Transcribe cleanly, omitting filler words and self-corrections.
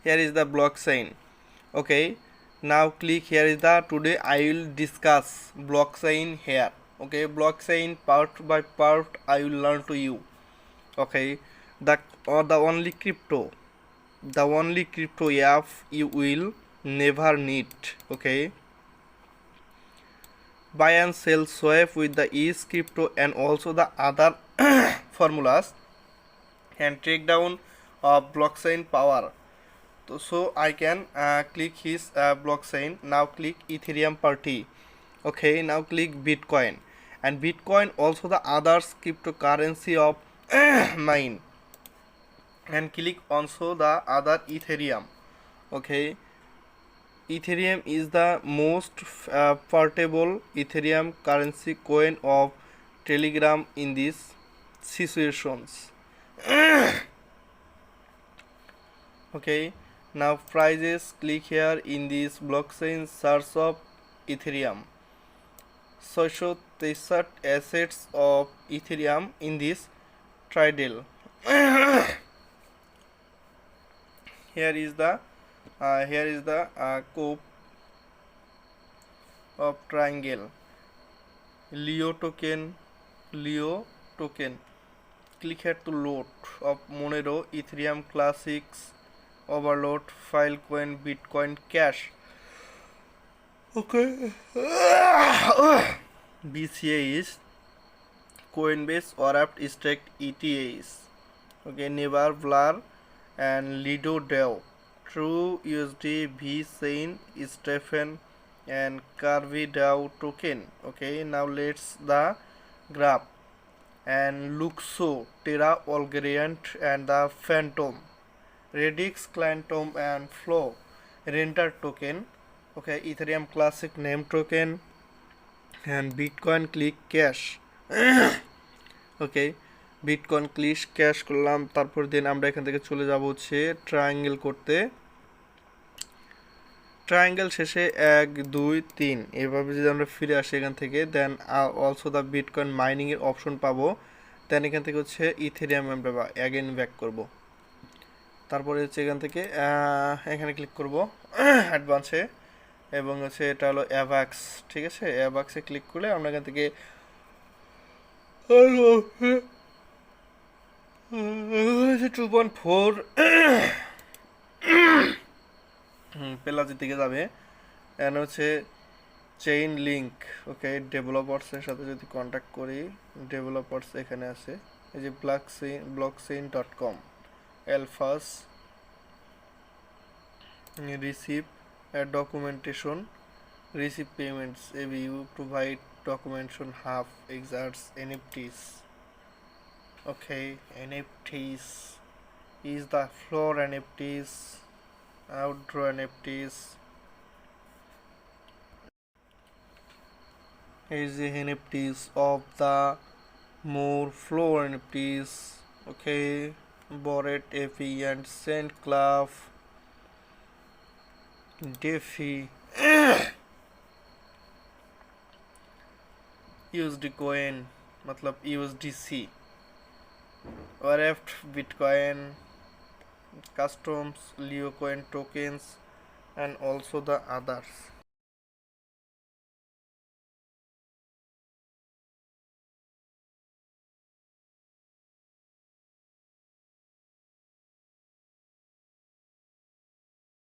here is the blockchain. Okay, now click here is the today I will discuss blockchain here. Okay, blockchain part by part I will learn to you. Okay, the only crypto app you will never need. Okay, buy and sell swap with the ease crypto and also the other formulas and take down blockchain power. So I can click his blockchain. Now click Ethereum party. Okay, now click Bitcoin, and Bitcoin also the others cryptocurrency of mine, and click also the other Ethereum. Okay, Ethereum is the most portable Ethereum currency coin of Telegram in these situations. Okay, now prices, click here in this blockchain search of Ethereum. So show the assets of Ethereum in this Tridel. Here is the code of triangle. Leo token. Click here to load of Monero, Ethereum Classics, Overload, Filecoin, Bitcoin Cash. Okay. BCA is Coinbase or Wrapped Staked ETAs. Okay, Never, Blur, and Lido DAO. True USD, VChain, Stephen, and Carvi DAO token. Okay, now let's the graph. And Luxo, Terra Algorand, and the Phantom, Redix, Quantum, and Flow, Renter token. Okay, Ethereum Classic name token, and Bitcoin Click Cash. Okay, Bitcoin Click Cash করলাম, তারপর দেন আমরা এখান থেকে চলে যাব হচ্ছে triangle করতে। Triangle শেষে 1 2 3 এভাবে যদি আমরা ফিরে আসি এখান থেকে, then also the bitcoin mining এর অপশন পাবো। দেন এখান থেকে হচ্ছে ইথেরিয়াম আমরা অ্যাগেন ব্যাক করব। তারপরে হচ্ছে এখান থেকে এখানে ক্লিক করব অ্যাডভান্সে, এবং হচ্ছে এটা হলো অ্যাভাক্স। ঠিক আছে, অ্যাভাক্সে ক্লিক করলে আমরা এখান থেকে 2.4 পেলাজির দিকে যাবে। এখানে হচ্ছে চেইন লিঙ্ক। ওকে, ডেভেলপার্সের সাথে যদি কন্ট্যাক্ট করি, ডেভেলপার্স এখানে আছে, এই যে blockchain.com, alphas, receive documentation, receive payments, you provide documentation, half exerts NFTs. Okay, NFTs is the floor NFTs, outdoor NFTs, is the NFTs of the more floor NFTs. Okay, Bored Ape and Sandclave, DeFi, USD coin मतलब USDC, Wrapped Bitcoin, customs, Leo coin tokens, and also the others.